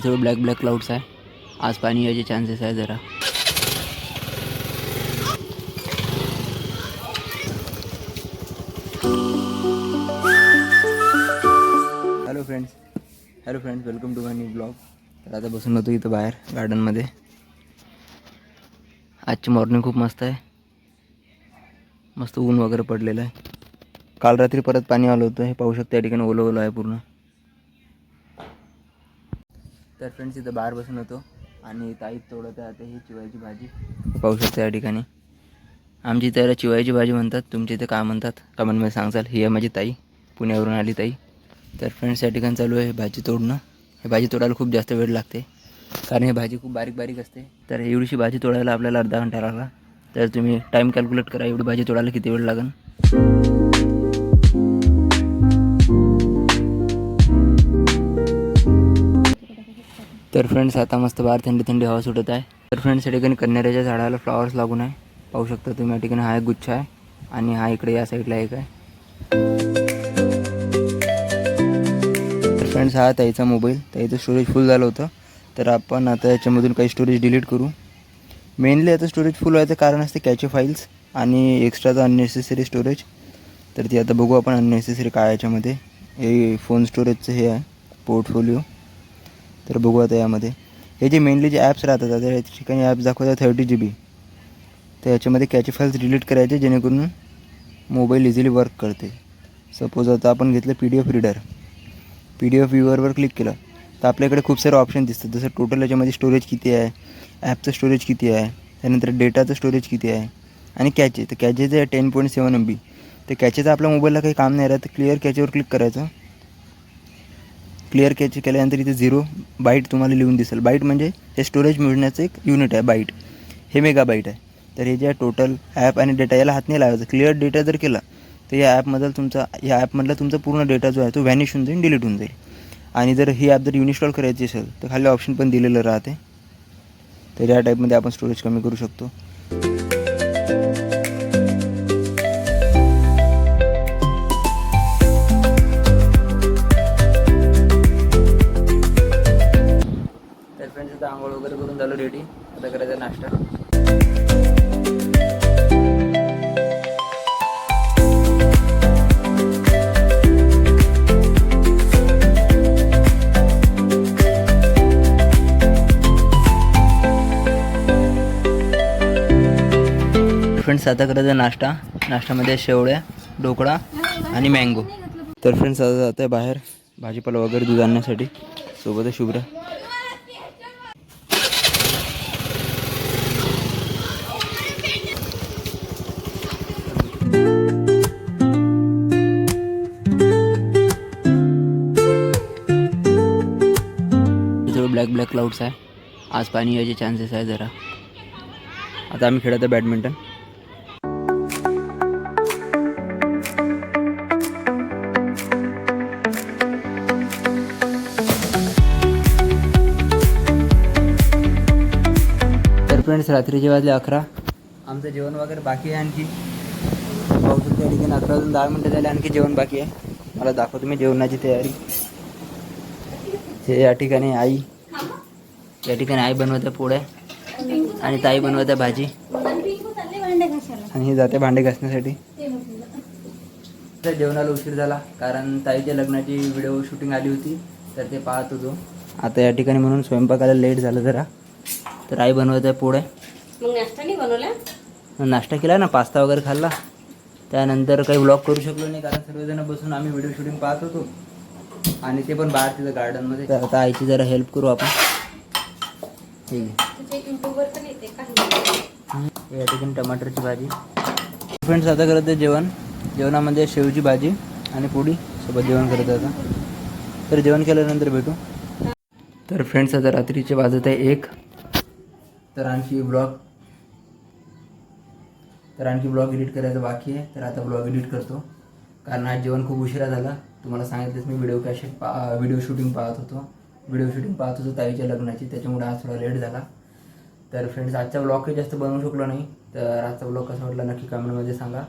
थोडं black black clouds आहे. आज पाणी यायचे चान्सेस आहे जरा. Hello friends welcome to my new blog. तर आता बसून होतो इथं बाहेर गार्डनमध्ये. आजची मॉर्निंग खूप मस्त आहे. मस्त ऊन वगैरे पडलेलं आहे. काल रात्री परत पाणी आलं होतं. हे पाहू शकता या ठिकाणी ओलं ओलं आहे पूर्ण. तर फ्रेंड्स इथं बाहेर बसून होतो आणि ताई तोडत आहे ही चिवायची भाजी. पाहू शकता या ठिकाणी. आमची त्याला चिवायची भाजी म्हणतात. तुमच्या इथे काय म्हणतात कमेंटमध्ये सांगाल. ही आहे माझी ताई, पुण्यावरून आली ताई. तर फ्रेंड्स या ठिकाणी चालू आहे भाजी तोडणं. हे भाजी तोडायला खूप जास्त वेळ लागते कारण ही भाजी खूप बारीक बारीक असते. तर एवढीशी भाजी तोडायला आपल्याला अर्धा घंटा लागला. तर तुम्ही टाईम कॅल्क्युलेट करा एवढी भाजी तोडायला किती वेळ लागेल. तर फ्रेंड्स आता मस्त बाहेर थंडी थंडी हवा सुटत आहे. तर फ्रेंड्स या ठिकाणी कन्हेऱ्याच्या झाडाला फ्लॉवर्स लागून आहे. पाहू शकता तुम्ही या ठिकाणी. हा एक गुच्छ आहे आणि हा इकडे या साईडला एक आहे. तर फ्रेंड्स हा ताईचा मोबाईल. ताईचं स्टोरेज फुल झालं होतं. तर आपण आता याच्यामधून काही स्टोरेज डिलीट करू. मेनली आता स्टोरेज फुल व्हायचं कारण असते कॅचे फाईल्स आणि एक्स्ट्राचं अननेसेसरी स्टोरेज. तर ती आता बघू आपण अननेसेसरी काय याच्यामध्ये. हे फोन स्टोरेजचं हे आहे पोर्टफोलिओ. तर बघू आता यामध्ये हे जे मेनली जे ॲप्स राहतात आता या ठिकाणी ॲप्स दाखवतात 30 GB. तर याच्यामध्ये कॅचे फाईल्स डिलीट करायचे जेणेकरून मोबाईल इझिली वर्क करते. सपोज आता आपण घेतलं PDF रीडर. PDF व्ह्यूवरवर क्लिक केलं तर आपल्याकडे खूप सारे ऑप्शन दिसतात. जसं टोटल याच्यामध्ये स्टोरेज किती आहे, ॲपचं स्टोरेज किती आहे, त्यानंतर डेटाचं स्टोरेज किती आहे आणि कॅचे. तर कॅचेचं आहे 10.7 MB. तर कॅचेचं आपल्या मोबाईलला काही काम नाही राहत. तर क्लिअर कॅचेवर क्लिक करायचं. क्लिअर कॅच केल्यानंतर इथे 0 बाईट तुम्हाला लिहून दिसेल. बाईट म्हणजे हे स्टोरेज मिळण्याचं एक युनिट आहे. बाईट हे मेगाबाईट आहे. तर हे जे आहे टोटल ॲप आणि डेटा याला हात नाही लावायचं. क्लिअर डेटा जर केला तर या ॲपमधला तुमचा पूर्ण डेटा जो आहे तो व्हॅनिश होऊन जाईल, डिलीट होऊन जाईल. आणि जर ही ॲप जर इन्स्टॉल करायची असेल तर खाली ऑप्शन पण दिलेलं राहते. तर या टाईपमध्ये आपण स्टोरेज कमी करू शकतो. तर फ्रेंड्स आता आंघोळ वगैरे करून झालं रेडी. आता करायचा नाश्ता. फ्रेंड्स आता करायचा नाश्ता. नाश्त्यामध्ये शेवळ्या, ढोकळा आणि मँगो. तर फ्रेंड्स आता जात आहे बाहेर भाजीपाला वगैरे दूध आणण्यासाठी. सोबतच शुभ्रा. थोडं ब्लॅक ब्लॅक क्लाउड्स आहे. आज पाणी यायचे चान्सेस आहे जरा. आता आम्ही खेळत आहे बॅडमिंटन. तर फ्रेंड्स रात्रीचे वाजले 11. आमचं जेवण वगैरे बाकी आहे आणखी. पाहू शकतो या ठिकाणी 11 वाजून 10 मिनटं झाले. आणखी जेवण बाकी आहे. मला दाखवतो मी जेवणाची तयारी. हे या ठिकाणी आई बनवत आहे पोळ्या आणि ताई बनवत आहे भाजी आणि हे जाते भांडे घासण्यासाठी. तर जेवणाला उशीर झाला कारण ताईच्या लग्नाची व्हिडिओ शूटिंग आली होती तर ते पाहत होतो. आता या ठिकाणी म्हणून स्वयंपाकाला लेट झालं जरा. तर आई बनवत आहे पोळ्या. मग नाश्ता नाही बनवला? नाश्ता केला ना, पास्ता वगैरे खाल्ला. त्यानंतर काही व्लॉग करू शकलो नाही कारण सर्वजण बसून आम्ही व्हिडिओ शूटिंग पाहत होतो आणि ते पण बाहेर तिथं गार्डनमध्ये. तर आता आईची जरा हेल्प करू आपण. या ठिकाणी टमाटरची भाजी. फ्रेंड्स आता करत आहे जेवण. जेवणामध्ये शेवची भाजी आणि पोळी सोबत जेवण करत आहे आता. तर जेवण केल्यानंतर भेटू. तर फ्रेंड्स आता रात्रीचे वाजत आहे 1. तर आणखी ब्लॉग एडिट करायचं बाकी आहे. तर आता ब्लॉग एडिट करतो कारण आज जेवण खूप उशिरा झाला. तुम्हाला सांगितलंच मी व्हिडिओ शूटिंग पाहत होतो ताईच्या लग्नाची. त्याच्यामुळे आज थोडा लेट झाला. तर फ्रेंड्स आजचा ब्लॉग काही जास्त बनवू शकलो नाही. तर आजचा ब्लॉग कसा वाटला नक्की कमेंटमध्ये सांगा.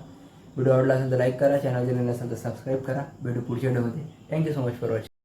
व्हिडिओ आवडला असेल तर लाईक करा. चॅनल नसेल तर सबस्क्राईब करा. भेटू पुढच्या व्हिडिओमध्ये. Thank you so much for watching.